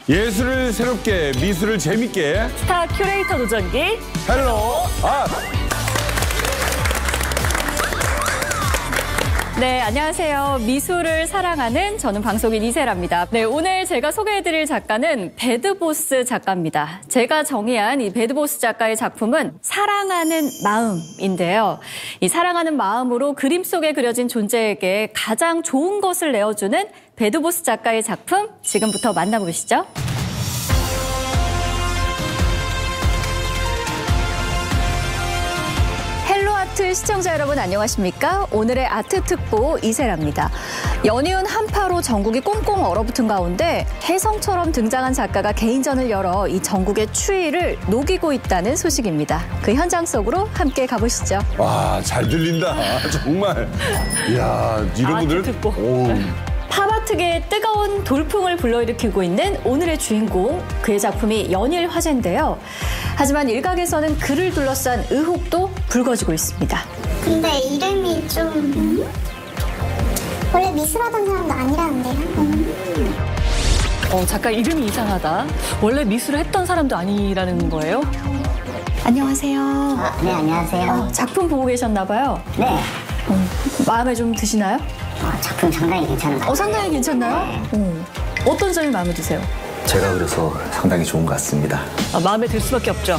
예술을 새롭게, 미술을 재밌게. 스타 큐레이터 도전기. 헬로 아. 네, 안녕하세요. 미술을 사랑하는 저는 방송인 이세라입니다. 네, 오늘 제가 소개해드릴 작가는 배드보스 작가입니다. 제가 정의한 이 배드보스 작가의 작품은 사랑하는 마음인데요. 이 사랑하는 마음으로 그림 속에 그려진 존재에게 가장 좋은 것을 내어주는 배드보스 작가의 작품 지금부터 만나보시죠. 아트 시청자 여러분 안녕하십니까? 오늘의 아트 특보 이세라입니다. 연이은 한파로 전국이 꽁꽁 얼어붙은 가운데 혜성처럼 등장한 작가가 개인전을 열어 이 전국의 추위를 녹이고 있다는 소식입니다. 그 현장 속으로 함께 가보시죠. 와, 잘 들린다. 정말. 이야, 이런 분들. 아트 특보. 팝아트계의 뜨거운 돌풍을 불러일으키고 있는 오늘의 주인공, 그의 작품이 연일 화제인데요. 하지만 일각에서는 그를 둘러싼 의혹도 불거지고 있습니다. 근데 이름이 좀... 원래 미술하던 사람도 아니라는데요. 작가 이름이 이상하다. 원래 미술을 했던 사람도 아니라는 거예요? 안녕하세요. 네, 안녕하세요. 작품 보고 계셨나 봐요. 네. 마음에 좀 드시나요? 작품 상당히 괜찮은 것 같아요. 상당히 괜찮나요? 네. 어떤 점이 마음에 드세요? 제가 그래서 상당히 좋은 것 같습니다. 마음에 들 수밖에 없죠.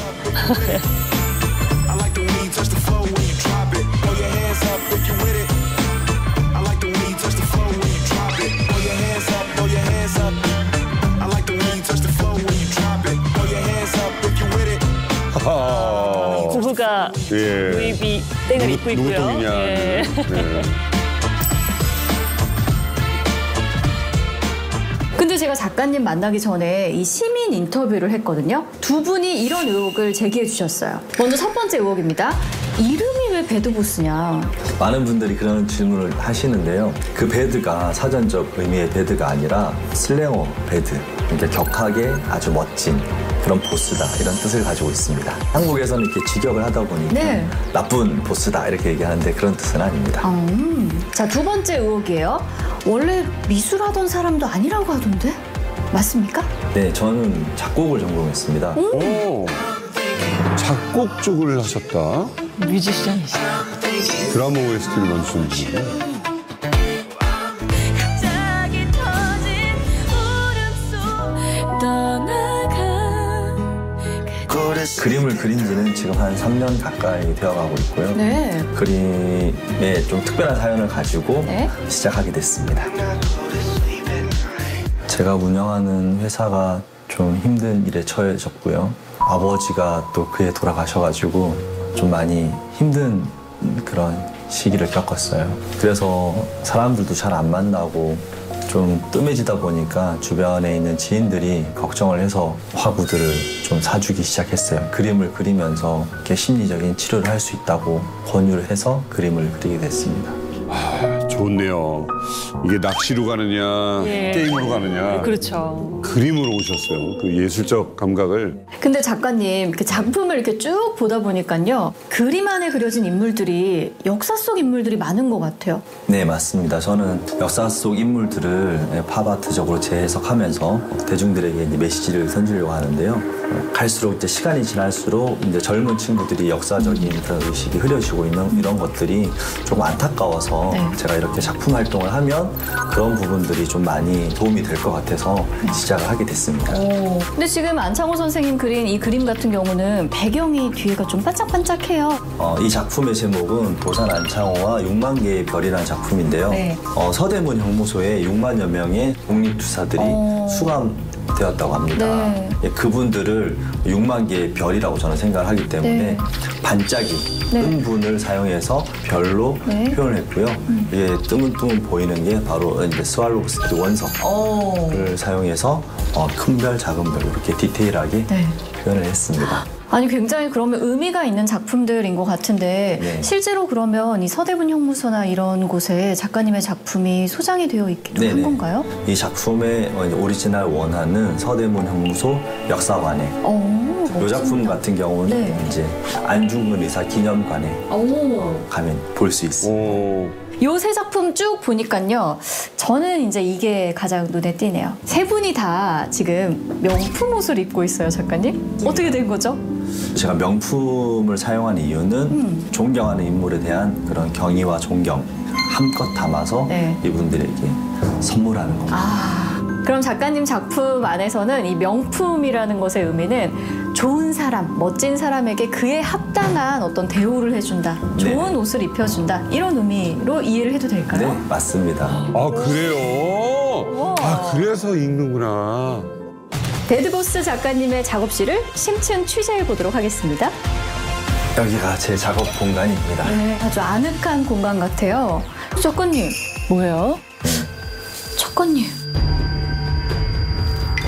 부부가 루이비 땡을 입고 있고요. 예. 네. 근데 제가 작가님 만나기 전에 이 시민 인터뷰를 했거든요. 두 분이 이런 의혹을 제기해 주셨어요. 먼저 첫 번째 의혹입니다. 이름이 왜 배드보스냐? 많은 분들이 그런 질문을 하시는데요. 그 배드가 사전적 의미의 배드가 아니라 슬랭어 배드, 그러니까 격하게 아주 멋진 그런 보스다, 이런 뜻을 가지고 있습니다. 한국에서는 이렇게 직역을 하다 보니까 네. 나쁜 보스다 이렇게 얘기하는데 그런 뜻은 아닙니다. 자, 두 번째 의혹이에요. 원래 미술하던 사람도 아니라고 하던데? 맞습니까? 네, 저는 작곡을 전공했습니다. 오, 작곡 쪽을 하셨다. 뮤지션이시죠. 드라마 OST를 만드신 분이요. 그림을 그린 지는 지금 한 3년 가까이 되어가고 있고요. 네. 그림에 좀 특별한 사연을 가지고 네. 시작하게 됐습니다. 제가 운영하는 회사가 좀 힘든 일에 처해졌고요. 아버지가 또 그해 돌아가셔가지고 좀 많이 힘든 그런 시기를 겪었어요. 그래서 사람들도 잘 안 만나고 좀 뜸해지다 보니까 주변에 있는 지인들이 걱정을 해서 화구들을 좀 사주기 시작했어요. 그림을 그리면서 이렇게 심리적인 치료를 할 수 있다고 권유를 해서 그림을 그리게 됐습니다. 좋네요. 이게 낚시로 가느냐, 게임으로 가느냐. 그렇죠. 그림으로 오셨어요. 그 예술적 감각을. 근데 작가님, 그 작품을 이렇게 쭉 보다 보니까요. 그림 안에 그려진 인물들이 역사 속 인물들이 많은 것 같아요. 네, 맞습니다. 저는 역사 속 인물들을 팝아트적으로 재해석하면서 대중들에게 이제 메시지를 선주려고 하는데요. 갈수록 이제 시간이 지날수록 이제 젊은 친구들이 역사적인 그런 의식이 흐려지고 있는 이런 것들이 조금 안타까워서 네. 제가 이렇게 작품 활동을 하면 그런 부분들이 좀 많이 도움이 될 것 같아서 시작을 하게 됐습니다. 근데 지금 안창호 선생님 그린 이 그림 같은 경우는 배경이 뒤에가 좀 반짝반짝해요. 이 작품의 제목은 도산 안창호와 6만 개의 별이라는 작품인데요. 네. 서대문 형무소에 6만여 명의 국립투사들이 수감되었다고 합니다. 네. 예, 그분들을 6만 개의 별이라고 저는 생각을 하기 때문에 네. 반짝이, 네. 음분을 사용해서 별로 네. 표현을 했고요. 이게 뜨문뜨문 보이는 게 바로 이제 스왈로브스키 원석을 사용해서 큰 별, 작은 별 이렇게 디테일하게 네. 표현을 했습니다. 아니 굉장히 그러면 의미가 있는 작품들인 것 같은데 네. 실제로 그러면 이 서대문 형무소나 이런 곳에 작가님의 작품이 소장이 되어 있기도 한 건가요? 이 작품의 오리지널 원화는 서대문 형무소 역사관에, 이 작품 같은 경우는 네. 이제 안중근 의사 기념관에 오. 가면 볼 수 있습니다. 요 세 작품 쭉 보니까요. 저는 이제 이게 가장 눈에 띄네요. 세 분이 다 지금 명품 옷을 입고 있어요, 작가님. 어떻게 된 거죠? 제가 명품을 사용하는 이유는 존경하는 인물에 대한 그런 경의와 존경 한껏 담아서 네. 이분들에게 선물하는 겁니다. 그럼 작가님 작품 안에서는 이 명품이라는 것의 의미는 좋은 사람, 멋진 사람에게 그에 합당한 어떤 대우를 해준다. 좋은 옷을 입혀준다. 이런 의미로 이해를 해도 될까요? 네, 맞습니다. 아, 그래요? 아, 그래서 읽는구나. 배드보스 작가님의 작업실을 심층 취재해 보도록 하겠습니다. 여기가 제 작업 공간입니다. 네, 아주 아늑한 공간 같아요. 작가님, 뭐예요? 작가님,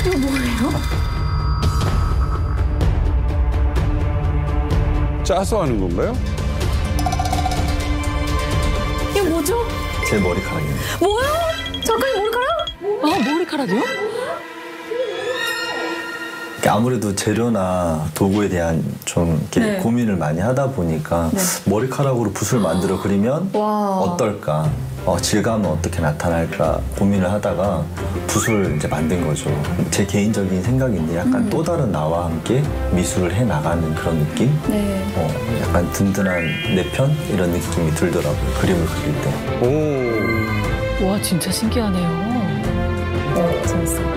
이거 뭐예요? 짜서 하는 건가요? 이거 뭐죠? 제 머리카락입니다. 뭐야? 작가님 머리카락? 머리카락이요? 아무래도 재료나 도구에 대한 좀 이렇게 네. 고민을 많이 하다 보니까 머리카락으로 붓을 만들어 그리면 와. 어떨까? 질감은 어떻게 나타날까 고민을 하다가 붓을 이제 만든 거죠. 제 개인적인 생각인데 약간 또 다른 나와 함께 미술을 해 나가는 그런 느낌? 네. 약간 든든한 내 편? 이런 느낌이 들더라고요. 그림을 그릴 때. 오. 와, 진짜 신기하네요. 재밌어요.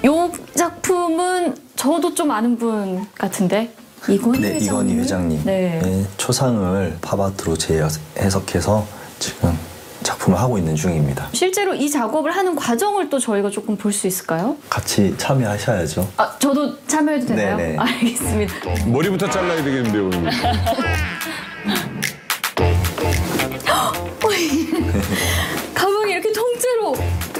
요 작품은 저도 좀 아는 분 같은데 이건희 네, 회장님. 이건희 회장님의 네. 초상을 팝아트로 재해석해서 지금 작품을 하고 있는 중입니다. 실제로 이 작업을 하는 과정을 또 저희가 조금 볼 수 있을까요? 같이 참여하셔야죠. 저도 참여해도 되나요? 네네. 알겠습니다. 머리부터 잘라야 되겠는데요, 오늘. 가방이 이렇게 통째로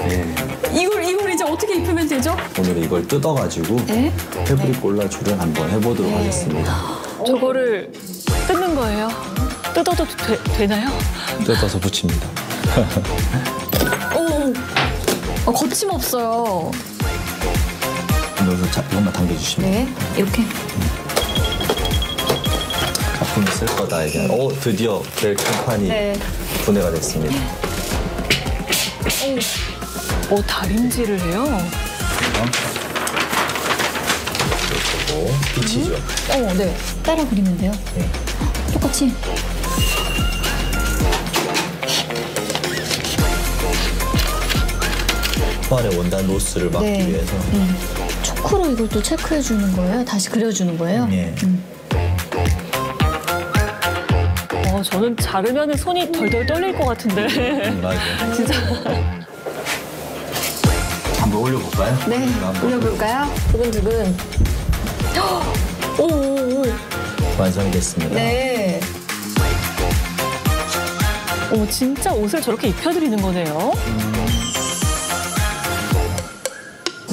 네. 이걸 이제 어떻게 입히면 되죠? 오늘 이걸 뜯어가지고 네. 패브릭 콜라주를 한번 해보도록 하겠습니다. 저거를 뜯는 거예요? 뜯어도 되나요? 뜯어서 붙입니다. 오, 거침없어요. 여기서 이것만 당겨주시면 네, 이렇게. 작품이 쓸 거다 이게. 드디어 벨 캔판이 네. 분해가 됐습니다. 다림질을 해요? 그리고 빛이죠. 네. 따라 그리면 돼요. 네. 똑같이. 초안의 원단 로스를 막기 네. 위해서. 초크로 이걸 또 체크해 주는 거예요? 다시 그려주는 거예요? 예. 저는 자르면 손이 덜덜 떨릴 것 같은데. 맞아요. 진짜. 한번 올려볼까요? 네, 올려볼까요? 두근두근. 오. 완성이 됐습니다. 네. 진짜 옷을 저렇게 입혀드리는 거네요.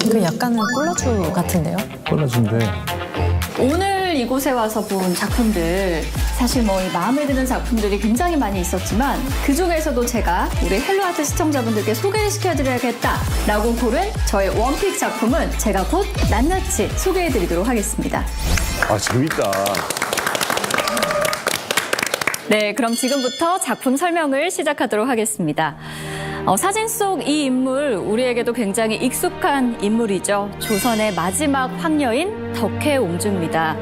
그 약간은 콜라주 같은데요? 콜라주인데 오늘 이곳에 와서 본 작품들 사실 이 마음에 드는 작품들이 굉장히 많이 있었지만 그중에서도 제가 우리 헬로아트 시청자분들께 소개를 시켜드려야겠다라고 고른 저의 원픽 작품은 제가 곧 낱낱이 소개해드리도록 하겠습니다. 아, 재밌다. 네, 그럼 지금부터 작품 설명을 시작하도록 하겠습니다. 사진 속 이 인물, 우리에게도 굉장히 익숙한 인물이죠. 조선의 마지막 황녀인 덕혜옹주입니다.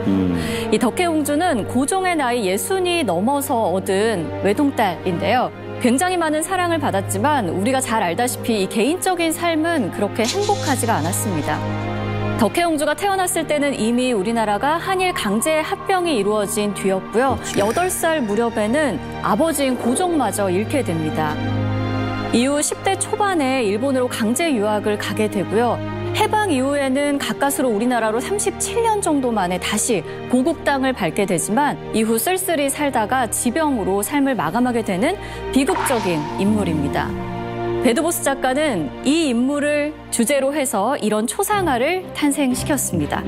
이 덕혜옹주는 고종의 나이 60이 넘어서 얻은 외동딸인데요. 굉장히 많은 사랑을 받았지만 우리가 잘 알다시피 이 개인적인 삶은 그렇게 행복하지가 않았습니다. 덕혜옹주가 태어났을 때는 이미 우리나라가 한일 강제 합병이 이루어진 뒤였고요. 8살 무렵에는 아버지인 고종마저 잃게 됩니다. 이후 10대 초반에 일본으로 강제 유학을 가게 되고요. 해방 이후에는 가까스로 우리나라로 37년 정도 만에 다시 고국 땅을 밟게 되지만 이후 쓸쓸히 살다가 지병으로 삶을 마감하게 되는 비극적인 인물입니다. 배드보스 작가는 이 인물을 주제로 해서 이런 초상화를 탄생시켰습니다.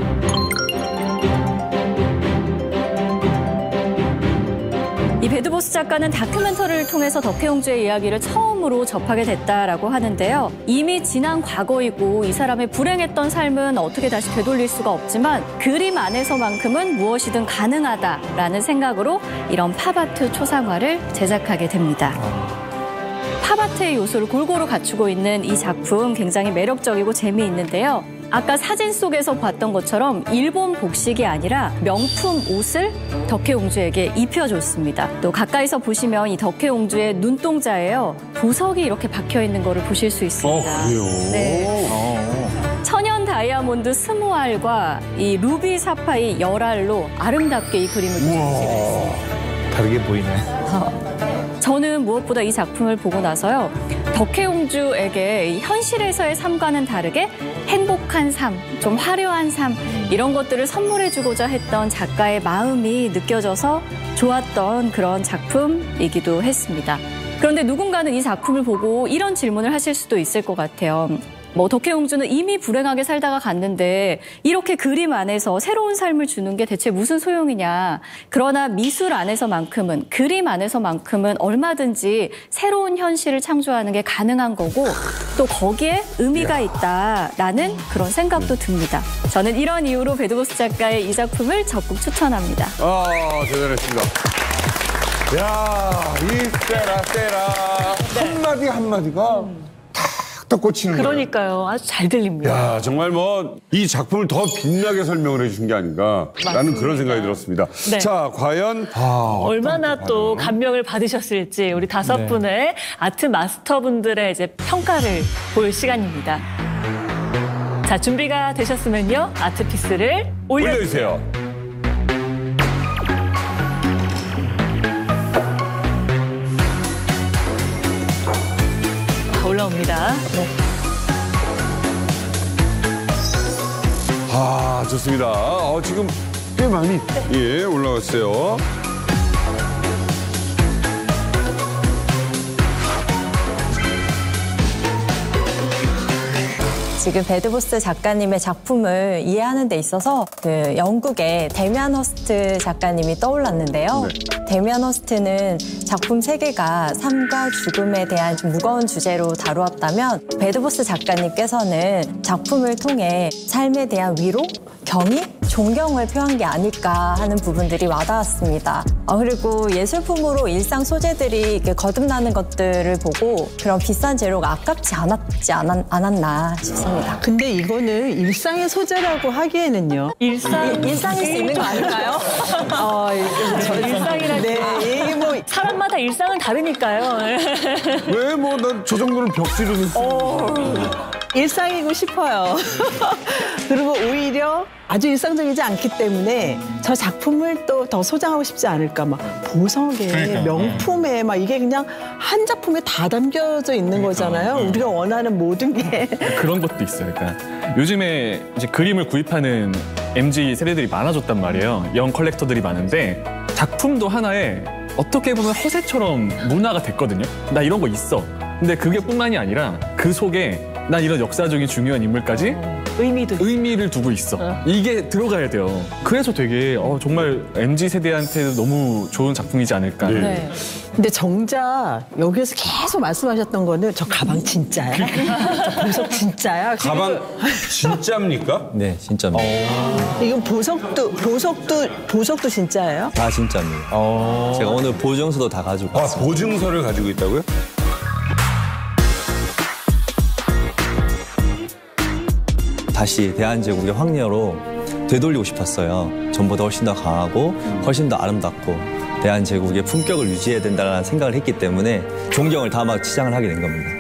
이 배드보스 작가는 다큐멘터리를 통해서 덕혜옹주의 이야기를 처음으로 접하게 됐다라고 하는데요. 이미 지난 과거이고 이 사람의 불행했던 삶은 어떻게 다시 되돌릴 수가 없지만 그림 안에서만큼은 무엇이든 가능하다라는 생각으로 이런 팝아트 초상화를 제작하게 됩니다. 팝아트의 요소를 골고루 갖추고 있는 이 작품 굉장히 매력적이고 재미있는데요. 아까 사진 속에서 봤던 것처럼 일본 복식이 아니라 명품 옷을 덕혜옹주에게 입혀줬습니다. 또 가까이서 보시면 이 덕혜옹주의 눈동자에요. 보석이 이렇게 박혀있는 거를 보실 수 있습니다. 그래요? 네. 천연 다이아몬드 20알과 이 루비 사파이 10알로 아름답게 이 그림을 그렸습니다. 다르게 보이네. 저는 무엇보다 이 작품을 보고 나서요. 덕혜옹주에게 현실에서의 삶과는 다르게 행복한 삶, 좀 화려한 삶 이런 것들을 선물해주고자 했던 작가의 마음이 느껴져서 좋았던 그런 작품이기도 했습니다. 그런데 누군가는 이 작품을 보고 이런 질문을 하실 수도 있을 것 같아요. 덕혜옹주는 이미 불행하게 살다가 갔는데 이렇게 그림 안에서 새로운 삶을 주는 게 대체 무슨 소용이냐. 그러나 미술 안에서만큼은 그림 안에서만큼은 얼마든지 새로운 현실을 창조하는 게 가능한 거고 또 거기에 의미가 있다라는 그런 생각도 듭니다. 저는 이런 이유로 배드보스 작가의 이 작품을 적극 추천합니다. 대단했습니다. 야, 이 세라 한마디 한마디가 딱 꽂히는 거예요. 그러니까요. 아주 잘 들립니다. 야, 정말 이 작품을 더 빛나게 설명을 해주신 게 아닌가 라는 그런 생각이 들었습니다. 네. 자, 과연 얼마나 또 감명을 받으셨을지 우리 5분의 아트 마스터분들의 이제 평가를 볼 시간입니다. 자, 준비가 되셨으면요. 아트피스를 올려주세요. 올라옵니다. 네. 좋습니다. 지금 꽤 많이 올라왔어요. 지금 배드보스 작가님의 작품을 이해하는 데 있어서 그 영국의 데미안 허스트 작가님이 떠올랐는데요. 네. 데미안 허스트는 작품 세계가 삶과 죽음에 대한 좀 무거운 주제로 다루었다면 배드보스 작가님께서는 작품을 통해 삶에 대한 위로, 경의, 존경을 표한 게 아닐까 하는 부분들이 와닿았습니다. 그리고 예술품으로 일상 소재들이 이렇게 거듭나는 것들을 보고 그런 비싼 재료가 아깝지 않았나 싶습니다. 근데 이거는 일상의 소재라고 하기에는요. 일상일 수 있는 거 아닐까요? 일상이라는 네, 이게 뭐 사람마다 일상은 다르니까요. 왜 난 저 정도는 벽지르는 일상이고 싶어요. 그리고 오히려 아주 일상적이지 않기 때문에 저 작품을 또 더 소장하고 싶지 않을까. 막 보석에 명품에 막 이게 그냥 한 작품에 다 담겨져 있는 거잖아요. 우리가 원하는 모든 게. 그런 것도 있어요. 그러니까 요즘에 이제 그림을 구입하는 MZ 세대들이 많아졌단 말이에요. 영 컬렉터들이 많은데 작품도 하나의 어떻게 보면 허세처럼 문화가 됐거든요. 나 이런 거 있어. 근데 그게 뿐만이 아니라 그 속에 난 이런 역사적인 중요한 인물까지 의미를 두고 있어. 이게 들어가야 돼요. 그래서 되게 정말 MZ세대한테도 너무 좋은 작품이지 않을까. 네. 근데 정작 여기에서 계속 말씀하셨던 거는 저 가방 진짜야? 저 보석 진짜야? 가방 진짜입니까? 네, 진짜입니다. 이건 보석도 진짜예요? 다 진짜입니다. 제가 오늘 보증서도 다 가지고 왔어요. 보증서를 가지고 있다고요? 다시 대한제국의 황녀로 되돌리고 싶었어요. 전보다 훨씬 더 강하고 훨씬 더 아름답고 대한제국의 품격을 유지해야 된다는 생각을 했기 때문에 존경을 담아 치장을 하게 된 겁니다.